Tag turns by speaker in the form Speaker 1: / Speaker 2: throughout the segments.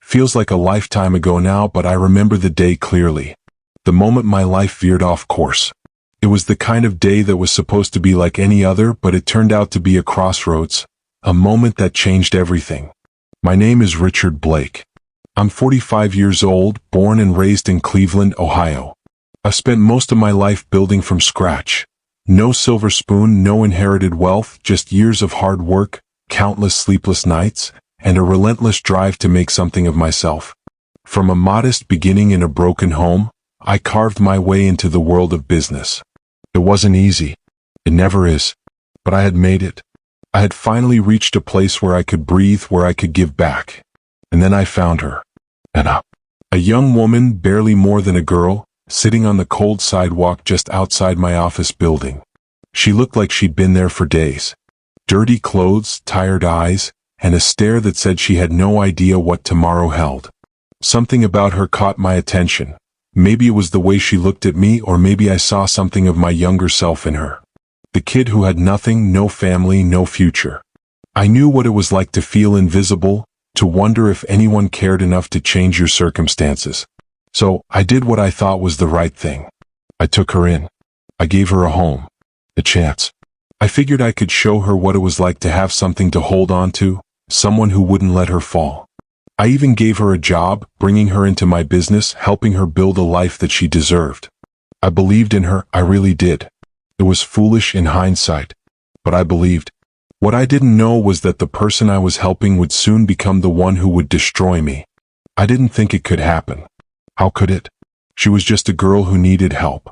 Speaker 1: Feels like a lifetime ago now, but I remember the day clearly. The moment my life veered off course. It was the kind of day that was supposed to be like any other, but it turned out to be a crossroads, a moment that changed everything. My name is Richard Blake. I'm 45 years old, born and raised in Cleveland, Ohio. I've spent most of my life building from scratch. No silver spoon, no inherited wealth, just years of hard work, countless sleepless nights, and a relentless drive to make something of myself. From a modest beginning in a broken home, I carved my way into the world of business. It wasn't easy. It never is. But I had made it. I had finally reached a place where I could breathe, where I could give back. And then I found her. Anna. A young woman, barely more than a girl, sitting on the cold sidewalk just outside my office building. She looked like she'd been there for days. Dirty clothes, tired eyes, and a stare that said she had no idea what tomorrow held. Something about her caught my attention. Maybe it was the way she looked at me, or maybe I saw something of my younger self in her. The kid who had nothing, no family, no future. I knew what it was like to feel invisible, to wonder if anyone cared enough to change your circumstances. So, I did what I thought was the right thing. I took her in. I gave her a home. A chance. I figured I could show her what it was like to have something to hold on to, someone who wouldn't let her fall. I even gave her a job, bringing her into my business, helping her build a life that she deserved. I believed in her, I really did. It was foolish in hindsight, but I believed. What I didn't know was that the person I was helping would soon become the one who would destroy me. I didn't think it could happen. How could it? She was just a girl who needed help.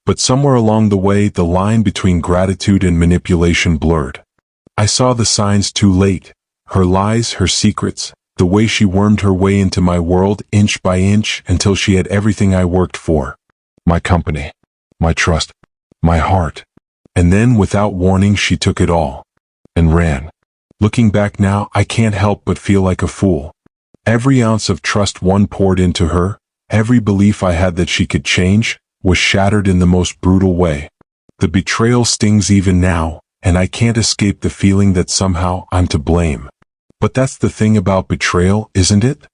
Speaker 1: But somewhere along the way, the line between gratitude and manipulation blurred. I saw the signs too late. Her lies, her secrets, the way she wormed her way into my world inch by inch until she had everything I worked for. My company, my trust, my heart. And then, without warning, she took it all. And ran. Looking back now, I can't help but feel like a fool. Every ounce of trust one poured into her, every belief I had that she could change, was shattered in the most brutal way. The betrayal stings even now, and I can't escape the feeling that somehow I'm to blame. But that's the thing about betrayal, isn't it?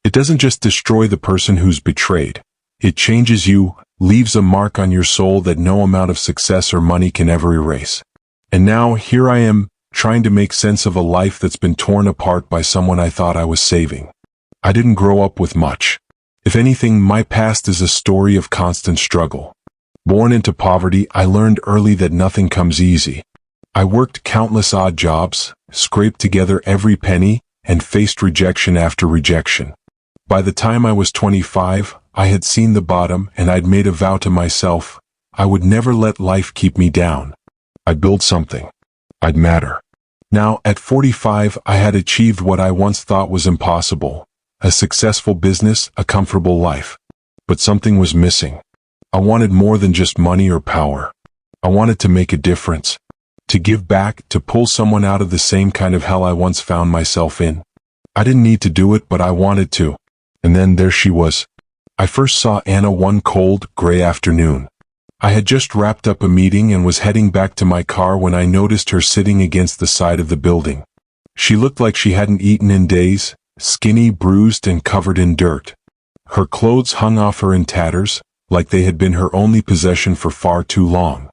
Speaker 1: It doesn't just destroy the person who's betrayed. It changes you, leaves a mark on your soul that no amount of success or money can ever erase. And now, here I am, trying to make sense of a life that's been torn apart by someone I thought I was saving. I didn't grow up with much. If anything, my past is a story of constant struggle. Born into poverty, I learned early that nothing comes easy. I worked countless odd jobs, scraped together every penny, and faced rejection after rejection. By the time I was 25, I had seen the bottom, and I'd made a vow to myself, I would never let life keep me down. I'd build something. I'd matter. Now, at 45, I had achieved what I once thought was impossible. A successful business, a comfortable life. But something was missing. I wanted more than just money or power. I wanted to make a difference. To give back, to pull someone out of the same kind of hell I once found myself in. I didn't need to do it, but I wanted to. And then there she was. I first saw Anna one cold, gray afternoon. I had just wrapped up a meeting and was heading back to my car when I noticed her sitting against the side of the building. She looked like she hadn't eaten in days, skinny, bruised, and covered in dirt. Her clothes hung off her in tatters, like they had been her only possession for far too long.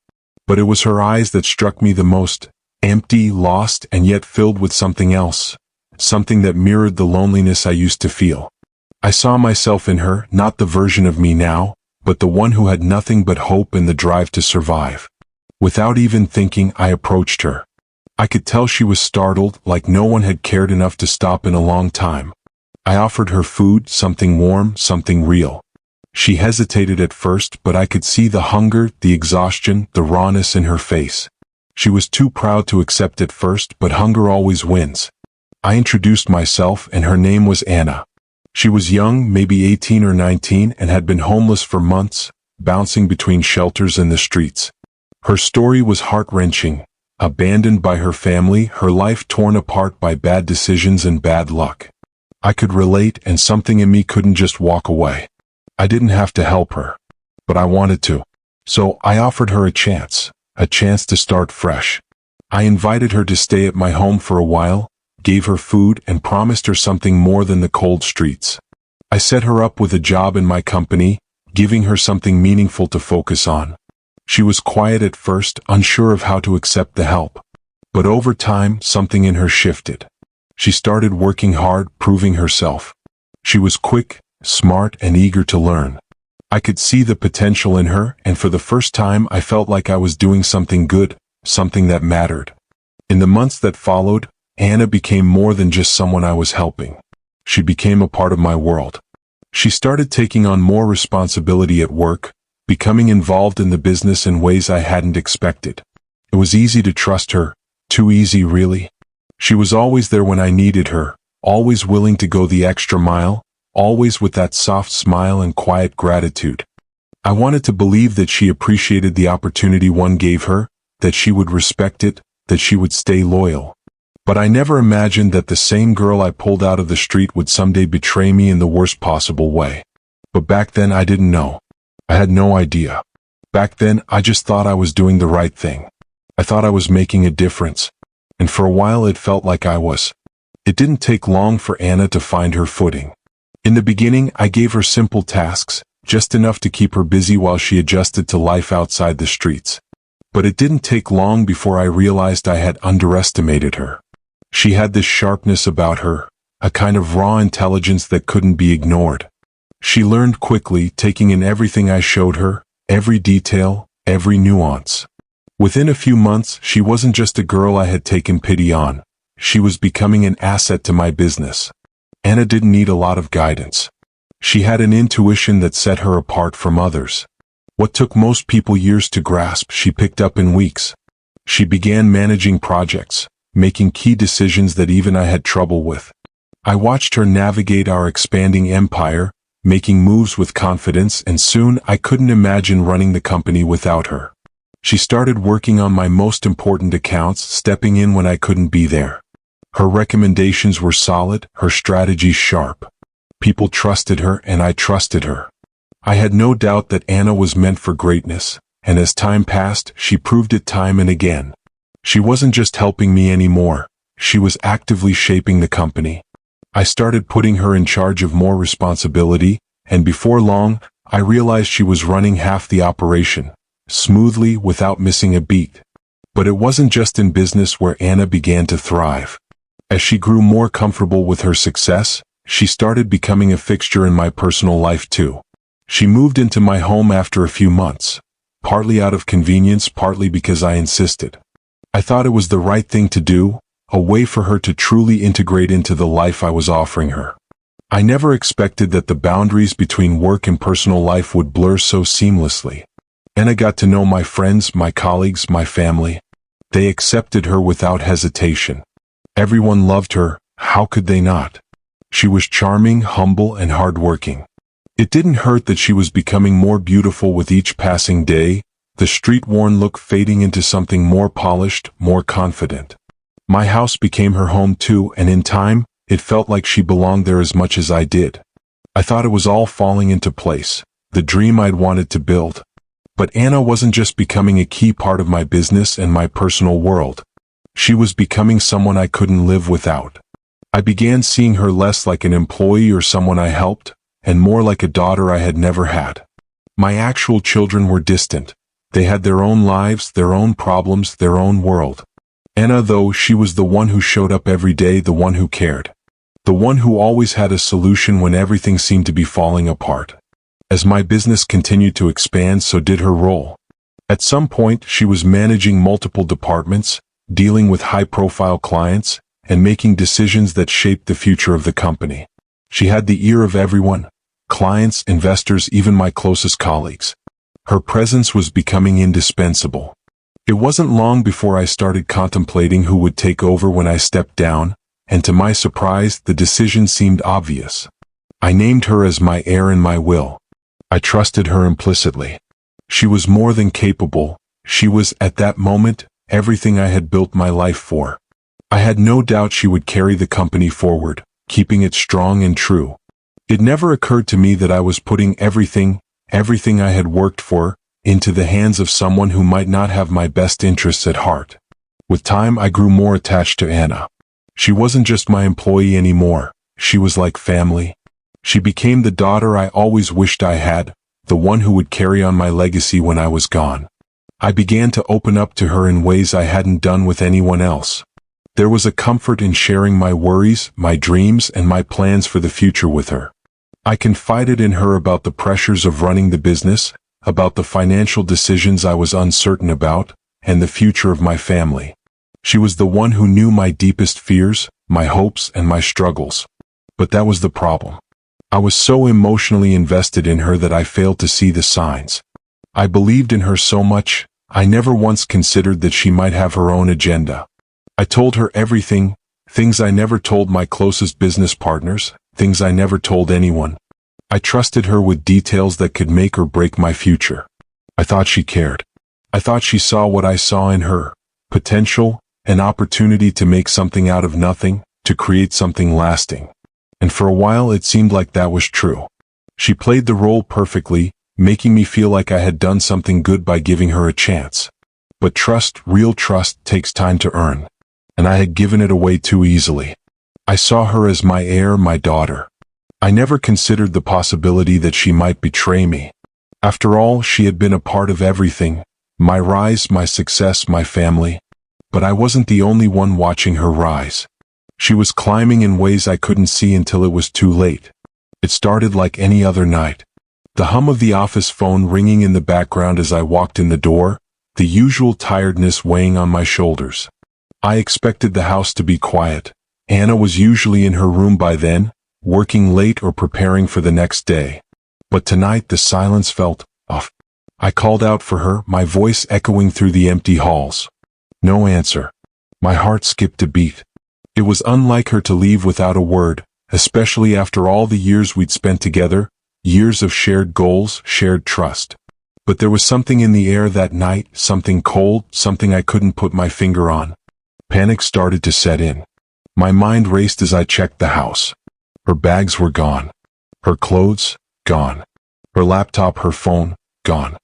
Speaker 1: But it was her eyes that struck me the most, empty, lost, and yet filled with something else, something that mirrored the loneliness I used to feel. I saw myself in her, not the version of me now, but the one who had nothing but hope and the drive to survive. Without even thinking, I approached her. I could tell she was startled, like no one had cared enough to stop in a long time. I offered her food, something warm, something real. She hesitated at first, but I could see the hunger, the exhaustion, the rawness in her face. She was too proud to accept at first, but hunger always wins. I introduced myself, and her name was Anna. She was young, maybe 18 or 19, and had been homeless for months, bouncing between shelters and the streets. Her story was heart-wrenching. Abandoned by her family, her life torn apart by bad decisions and bad luck. I could relate, and something in me couldn't just walk away. I didn't have to help her, but I wanted to. So I offered her a chance to start fresh. I invited her to stay at my home for a while, gave her food, and promised her something more than the cold streets. I set her up with a job in my company, giving her something meaningful to focus on. She was quiet at first, unsure of how to accept the help. But over time, something in her shifted. She started working hard, proving herself. She was quick, smart, and eager to learn. I could see the potential in her, and for the first time I felt like I was doing something good, something that mattered. In the months that followed, Anna became more than just someone I was helping. She became a part of my world. She started taking on more responsibility at work, becoming involved in the business in ways I hadn't expected. It was easy to trust her, too easy really. She was always there when I needed her, always willing to go the extra mile, always with that soft smile and quiet gratitude. I wanted to believe that she appreciated the opportunity one gave her, that she would respect it, that she would stay loyal. But I never imagined that the same girl I pulled out of the street would someday betray me in the worst possible way. But back then I didn't know. I had no idea. Back then I just thought I was doing the right thing. I thought I was making a difference. And for a while it felt like I was. It didn't take long for Anna to find her footing. In the beginning I gave her simple tasks, just enough to keep her busy while she adjusted to life outside the streets. But it didn't take long before I realized I had underestimated her. She had this sharpness about her, a kind of raw intelligence that couldn't be ignored. She learned quickly, taking in everything I showed her, every detail, every nuance. Within a few months, she wasn't just a girl I had taken pity on. She was becoming an asset to my business. Anna didn't need a lot of guidance. She had an intuition that set her apart from others. What took most people years to grasp, she picked up in weeks. She began managing projects, making key decisions that even I had trouble with. I watched her navigate our expanding empire, making moves with confidence, and soon I couldn't imagine running the company without her. She started working on my most important accounts, stepping in when I couldn't be there. Her recommendations were solid, her strategies sharp. People trusted her, and I trusted her. I had no doubt that Anna was meant for greatness, and as time passed, she proved it time and again. She wasn't just helping me anymore, she was actively shaping the company. I started putting her in charge of more responsibility, and before long, I realized she was running half the operation, smoothly, without missing a beat. But it wasn't just in business where Anna began to thrive. As she grew more comfortable with her success, she started becoming a fixture in my personal life too. She moved into my home after a few months, partly out of convenience, partly because I insisted. I thought it was the right thing to do, a way for her to truly integrate into the life I was offering her. I never expected that the boundaries between work and personal life would blur so seamlessly. Anna got to know my friends, my colleagues, my family. They accepted her without hesitation. Everyone loved her, how could they not? She was charming, humble, and hardworking. It didn't hurt that she was becoming more beautiful with each passing day, the street-worn look fading into something more polished, more confident. My house became her home too, and in time, it felt like she belonged there as much as I did. I thought it was all falling into place, the dream I'd wanted to build. But Anna wasn't just becoming a key part of my business and my personal world. She was becoming someone I couldn't live without. I began seeing her less like an employee or someone I helped, and more like a daughter I had never had. My actual children were distant. They had their own lives, their own problems, their own world. Anna, though, she was the one who showed up every day, the one who cared. The one who always had a solution when everything seemed to be falling apart. As my business continued to expand, so did her role. At some point, she was managing multiple departments, dealing with high-profile clients, and making decisions that shaped the future of the company. She had the ear of everyone, clients, investors, even my closest colleagues. Her presence was becoming indispensable. It wasn't long before I started contemplating who would take over when I stepped down, and to my surprise, the decision seemed obvious. I named her as my heir in my will. I trusted her implicitly. She was more than capable. She was, at that moment, everything I had built my life for. I had no doubt she would carry the company forward, keeping it strong and true. It never occurred to me that I was putting everything I had worked for, into the hands of someone who might not have my best interests at heart. With time, I grew more attached to Anna. She wasn't just my employee anymore. She was like family. She became the daughter I always wished I had, the one who would carry on my legacy when I was gone. I began to open up to her in ways I hadn't done with anyone else. There was a comfort in sharing my worries, my dreams, and my plans for the future with her. I confided in her about the pressures of running the business, about the financial decisions I was uncertain about, and the future of my family. She was the one who knew my deepest fears, my hopes, and my struggles. But that was the problem. I was so emotionally invested in her that I failed to see the signs. I believed in her so much, I never once considered that she might have her own agenda. I told her everything, things I never told my closest business partners, things I never told anyone. I trusted her with details that could make or break my future. I thought she cared. I thought she saw what I saw in her, potential, an opportunity to make something out of nothing, to create something lasting. And for a while it seemed like that was true. She played the role perfectly, making me feel like I had done something good by giving her a chance. But trust, real trust, takes time to earn. And I had given it away too easily. I saw her as my heir, my daughter. I never considered the possibility that she might betray me. After all, she had been a part of everything, my rise, my success, my family. But I wasn't the only one watching her rise. She was climbing in ways I couldn't see until it was too late. It started like any other night. The hum of the office phone ringing in the background as I walked in the door, the usual tiredness weighing on my shoulders. I expected the house to be quiet. Anna was usually in her room by then, working late or preparing for the next day. But tonight the silence felt off. I called out for her, my voice echoing through the empty halls. No answer. My heart skipped a beat. It was unlike her to leave without a word, especially after all the years we'd spent together, years of shared goals, shared trust. But there was something in the air that night, something cold, something I couldn't put my finger on. Panic started to set in. My mind raced as I checked the house. Her bags were gone. Her clothes, gone. Her laptop, her phone, gone.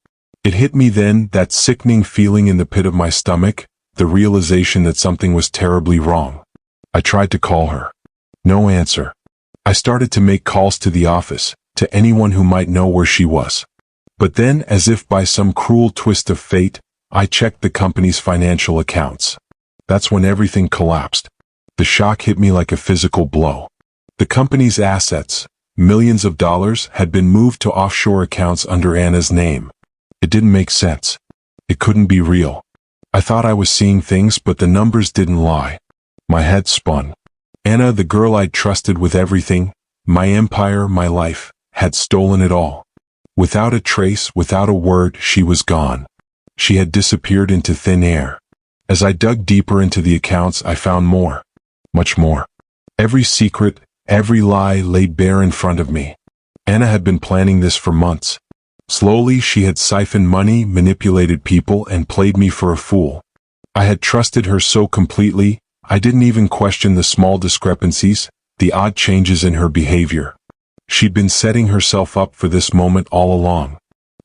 Speaker 1: It hit me then, that sickening feeling in the pit of my stomach, the realization that something was terribly wrong. I tried to call her. No answer. I started to make calls to the office, to anyone who might know where she was. But then, as if by some cruel twist of fate, I checked the company's financial accounts. That's when everything collapsed. The shock hit me like a physical blow. The company's assets, millions of dollars, had been moved to offshore accounts under Anna's name. It didn't make sense. It couldn't be real. I thought I was seeing things, but the numbers didn't lie. My head spun. Anna, the girl I'd trusted with everything, my empire, my life, had stolen it all. Without a trace, without a word, she was gone. She had disappeared into thin air. As I dug deeper into the accounts, I found more. Much more. Every secret, every lie laid bare in front of me. Anna had been planning this for months. Slowly, she had siphoned money, manipulated people, and played me for a fool. I had trusted her so completely, I didn't even question the small discrepancies, the odd changes in her behavior. She'd been setting herself up for this moment all along.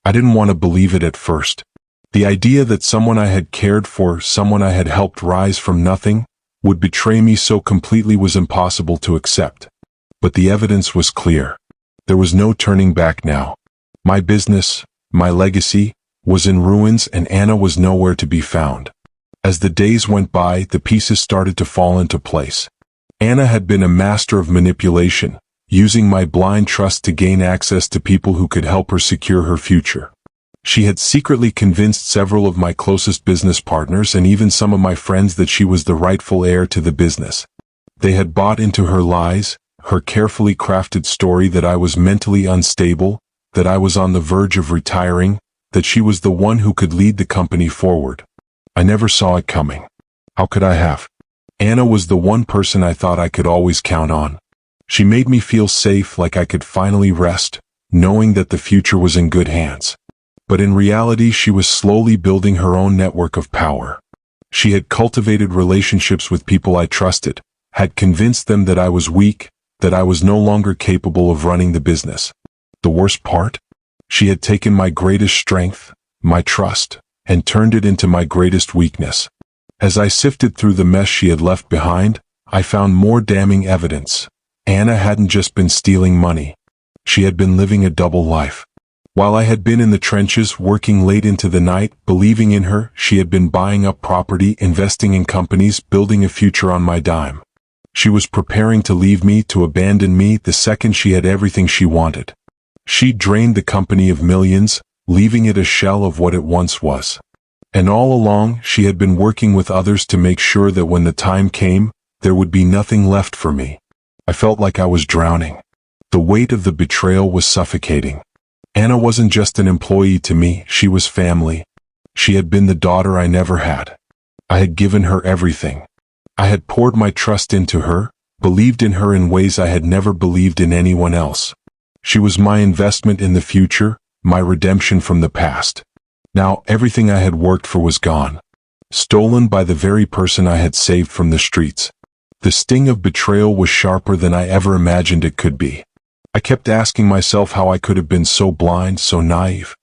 Speaker 1: I didn't want to believe it at first. The idea that someone I had cared for, someone I had helped rise from nothing, would betray me so completely was impossible to accept. But the evidence was clear. There was no turning back now. My business, my legacy, was in ruins, and Anna was nowhere to be found. As the days went by, the pieces started to fall into place. Anna had been a master of manipulation, using my blind trust to gain access to people who could help her secure her future. She had secretly convinced several of my closest business partners and even some of my friends that she was the rightful heir to the business. They had bought into her lies, her carefully crafted story that I was mentally unstable, that I was on the verge of retiring, that she was the one who could lead the company forward. I never saw it coming. How could I have? Anna was the one person I thought I could always count on. She made me feel safe, like I could finally rest, knowing that the future was in good hands. But in reality, she was slowly building her own network of power. She had cultivated relationships with people I trusted, had convinced them that I was weak, that I was no longer capable of running the business. The worst part? She had taken my greatest strength, my trust, and turned it into my greatest weakness. As I sifted through the mess she had left behind, I found more damning evidence. Anna hadn't just been stealing money. She had been living a double life. While I had been in the trenches working late into the night, believing in her, she had been buying up property, investing in companies, building a future on my dime. She was preparing to leave me, to abandon me, the second she had everything she wanted. She drained the company of millions, leaving it a shell of what it once was. And all along, she had been working with others to make sure that when the time came, there would be nothing left for me. I felt like I was drowning. The weight of the betrayal was suffocating. Anna wasn't just an employee to me, she was family. She had been the daughter I never had. I had given her everything. I had poured my trust into her, believed in her in ways I had never believed in anyone else. She was my investment in the future, my redemption from the past. Now everything I had worked for was gone. Stolen by the very person I had saved from the streets. The sting of betrayal was sharper than I ever imagined it could be. I kept asking myself how I could have been so blind, so naive.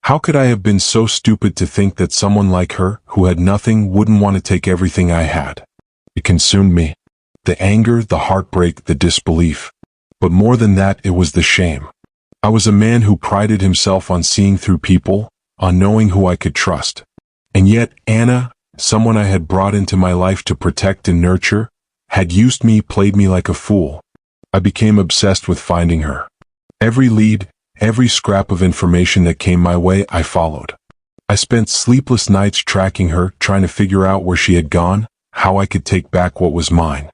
Speaker 1: How could I have been so stupid to think that someone like her, who had nothing, wouldn't want to take everything I had? It consumed me. The anger, the heartbreak, the disbelief. But more than that, it was the shame. I was a man who prided himself on seeing through people, on knowing who I could trust. And yet, Anna, someone I had brought into my life to protect and nurture, had used me, played me like a fool. I became obsessed with finding her. Every lead, every scrap of information that came my way, I followed. I spent sleepless nights tracking her, trying to figure out where she had gone, how I could take back what was mine.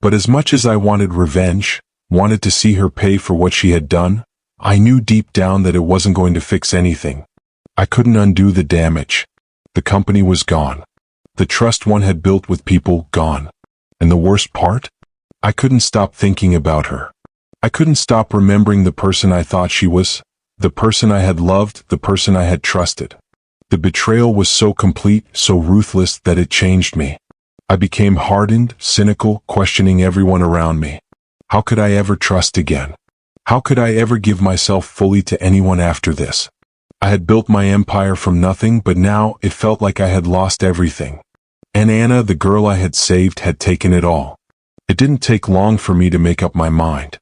Speaker 1: But as much as I wanted revenge, wanted to see her pay for what she had done, I knew deep down that it wasn't going to fix anything. I couldn't undo the damage. The company was gone. The trust one had built with people, gone. And the worst part? I couldn't stop thinking about her. I couldn't stop remembering the person I thought she was, the person I had loved, the person I had trusted. The betrayal was so complete, so ruthless, that it changed me. I became hardened, cynical, questioning everyone around me. How could I ever trust again? How could I ever give myself fully to anyone after this? I had built my empire from nothing, but now it felt like I had lost everything. And Anna, the girl I had saved, had taken it all. It didn't take long for me to make up my mind.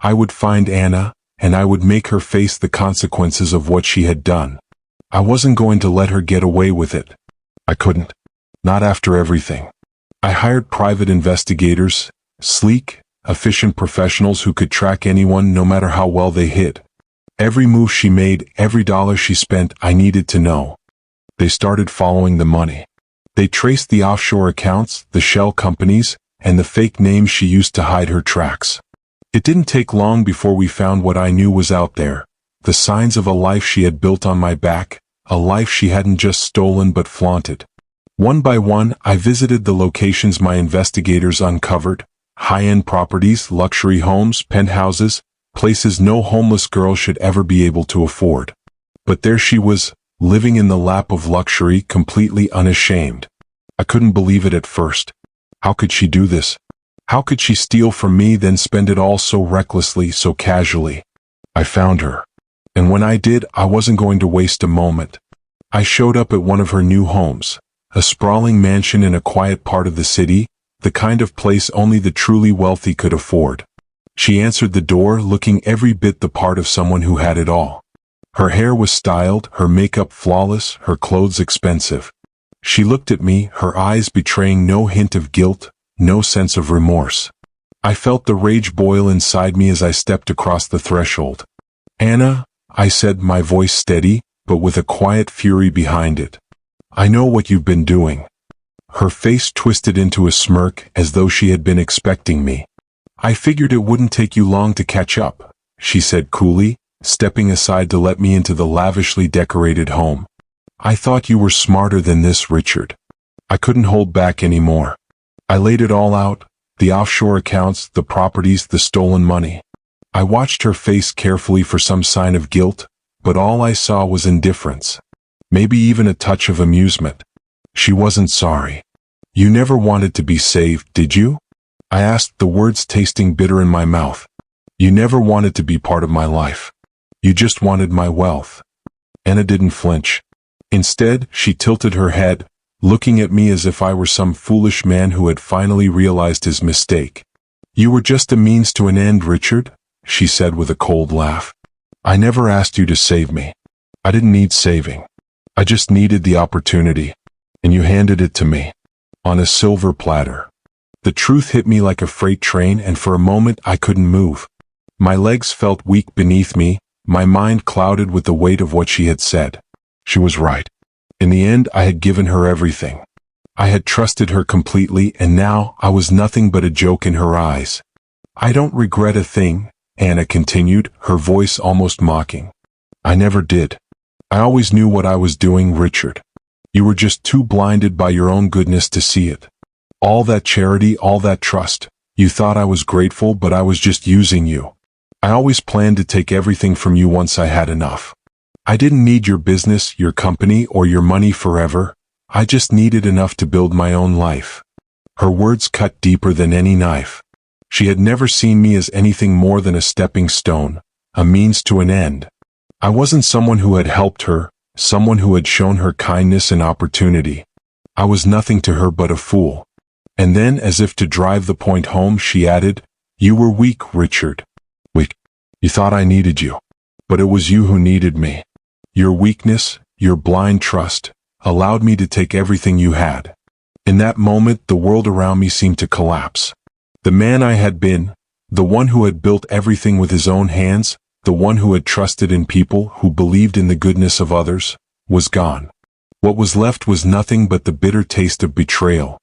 Speaker 1: I would find Anna, and I would make her face the consequences of what she had done. I wasn't going to let her get away with it. I couldn't. Not after everything. I hired private investigators, sleek, efficient professionals who could track anyone no matter how well they hid. Every move she made, every dollar she spent, I needed to know. They started following the money. They traced the offshore accounts, the shell companies, and the fake names she used to hide her tracks. It didn't take long before we found what I knew was out there, the signs of a life she had built on my back, a life she hadn't just stolen but flaunted. One by one, I visited the locations my investigators uncovered, high-end properties, luxury homes, penthouses, places no homeless girl should ever be able to afford. But there she was, living in the lap of luxury, completely unashamed. I couldn't believe it at first. How could she do this? How could she steal from me, then spend it all so recklessly, so casually? I found her. And when I did, I wasn't going to waste a moment. I showed up at one of her new homes, a sprawling mansion in a quiet part of the city, the kind of place only the truly wealthy could afford. She answered the door, looking every bit the part of someone who had it all. Her hair was styled, her makeup flawless, her clothes expensive. She looked at me, her eyes betraying no hint of guilt, no sense of remorse. I felt the rage boil inside me as I stepped across the threshold. "Anna," I said, my voice steady, but with a quiet fury behind it. "I know what you've been doing." Her face twisted into a smirk, as though she had been expecting me. "I figured it wouldn't take you long to catch up," she said coolly, stepping aside to let me into the lavishly decorated home. "I thought you were smarter than this, Richard." I couldn't hold back anymore. I laid it all out, the offshore accounts, the properties, the stolen money. I watched her face carefully for some sign of guilt, but all I saw was indifference. Maybe even a touch of amusement. She wasn't sorry. "You never wanted to be saved, did you?" I asked, the words tasting bitter in my mouth. "You never wanted to be part of my life. You just wanted my wealth." Anna didn't flinch. Instead, she tilted her head, looking at me as if I were some foolish man who had finally realized his mistake. "You were just a means to an end, Richard," she said with a cold laugh. "I never asked you to save me. I didn't need saving. I just needed the opportunity, and you handed it to me, on a silver platter." The truth hit me like a freight train, and for a moment I couldn't move. My legs felt weak beneath me, my mind clouded with the weight of what she had said. She was right. In the end, I had given her everything. I had trusted her completely, and now I was nothing but a joke in her eyes. "I don't regret a thing," Anna continued, her voice almost mocking. "I never did. I always knew what I was doing, Richard. You were just too blinded by your own goodness to see it. All that charity, all that trust. You thought I was grateful, but I was just using you. I always planned to take everything from you once I had enough. I didn't need your business, your company, or your money forever. I just needed enough to build my own life." Her words cut deeper than any knife. She had never seen me as anything more than a stepping stone, a means to an end. I wasn't someone who had helped her, someone who had shown her kindness and opportunity. I was nothing to her but a fool. And then, as if to drive the point home, she added, "You were weak, Richard. Weak. You thought I needed you. But it was you who needed me. Your weakness, your blind trust, allowed me to take everything you had." In that moment, the world around me seemed to collapse. The man I had been, the one who had built everything with his own hands, the one who had trusted in people, who believed in the goodness of others, was gone. What was left was nothing but the bitter taste of betrayal.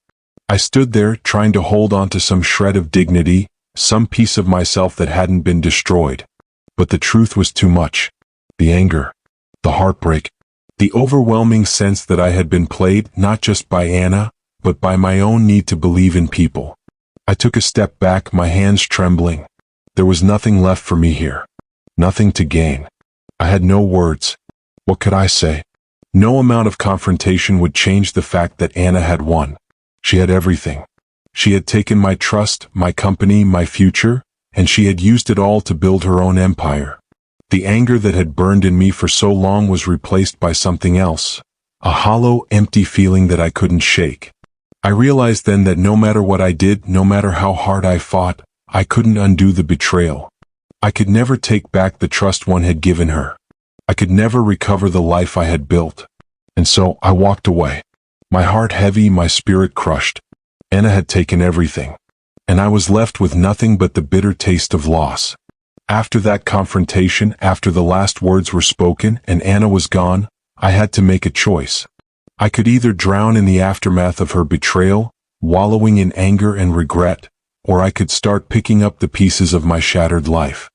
Speaker 1: I stood there, trying to hold on to some shred of dignity, some piece of myself that hadn't been destroyed. But the truth was too much. The anger, the heartbreak, the overwhelming sense that I had been played, not just by Anna, but by my own need to believe in people. I took a step back, my hands trembling. There was nothing left for me here. Nothing to gain. I had no words. What could I say? No amount of confrontation would change the fact that Anna had won. She had everything. She had taken my trust, my company, my future, and she had used it all to build her own empire. The anger that had burned in me for so long was replaced by something else, a hollow, empty feeling that I couldn't shake. I realized then that no matter what I did, no matter how hard I fought, I couldn't undo the betrayal. I could never take back the trust one had given her. I could never recover the life I had built. And so I walked away. My heart heavy, my spirit crushed. Anna had taken everything. And I was left with nothing but the bitter taste of loss. After that confrontation, after the last words were spoken and Anna was gone, I had to make a choice. I could either drown in the aftermath of her betrayal, wallowing in anger and regret, or I could start picking up the pieces of my shattered life.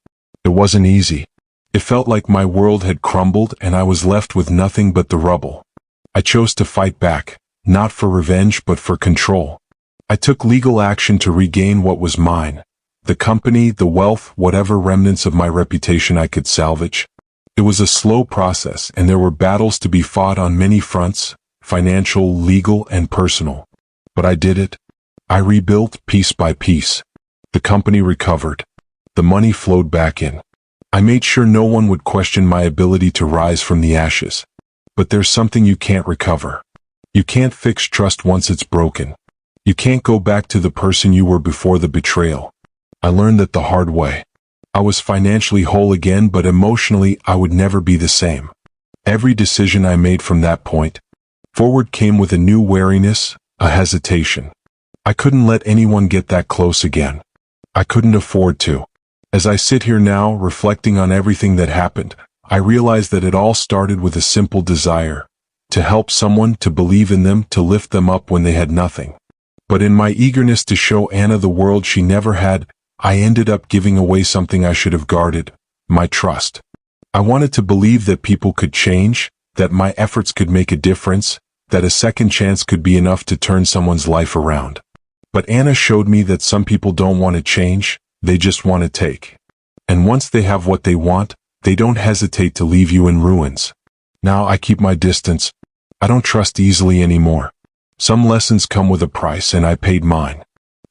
Speaker 1: It wasn't easy. It felt like my world had crumbled and I was left with nothing but the rubble. I chose to fight back, not for revenge but for control. I took legal action to regain what was mine. The company, the wealth, whatever remnants of my reputation I could salvage. It was a slow process, and there were battles to be fought on many fronts, financial, legal, and personal. But I did it. I rebuilt piece by piece. The company recovered. The money flowed back in. I made sure no one would question my ability to rise from the ashes. But there's something you can't recover. You can't fix trust once it's broken. You can't go back to the person you were before the betrayal. I learned that the hard way. I was financially whole again, but emotionally I would never be the same. Every decision I made from that point forward came with a new wariness, a hesitation. I couldn't let anyone get that close again. I couldn't afford to. As I sit here now, reflecting on everything that happened, I realize that it all started with a simple desire. To help someone, to believe in them, to lift them up when they had nothing. But in my eagerness to show Anna the world she never had, I ended up giving away something I should have guarded, my trust. I wanted to believe that people could change, that my efforts could make a difference, that a second chance could be enough to turn someone's life around. But Anna showed me that some people don't want to change, they just want to take. And once they have what they want, they don't hesitate to leave you in ruins. Now I keep my distance. I don't trust easily anymore. Some lessons come with a price, and I paid mine.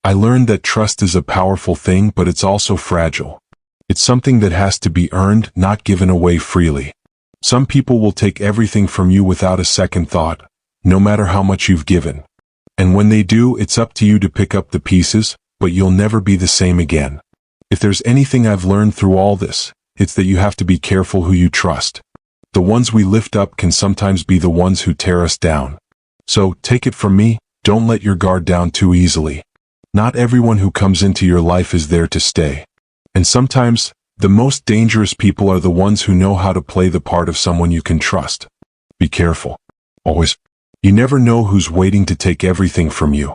Speaker 1: I learned that trust is a powerful thing, but it's also fragile. It's something that has to be earned, not given away freely. Some people will take everything from you without a second thought. no matter how much you've given. And when they do, it's up to you to pick up the pieces, but you'll never be the same again. If there's anything I've learned through all this, it's that you have to be careful who you trust. The ones we lift up can sometimes be the ones who tear us down. So, take it from me, don't let your guard down too easily. Not everyone who comes into your life is there to stay. And sometimes, the most dangerous people are the ones who know how to play the part of someone you can trust. Be careful. Always. You never know who's waiting to take everything from you.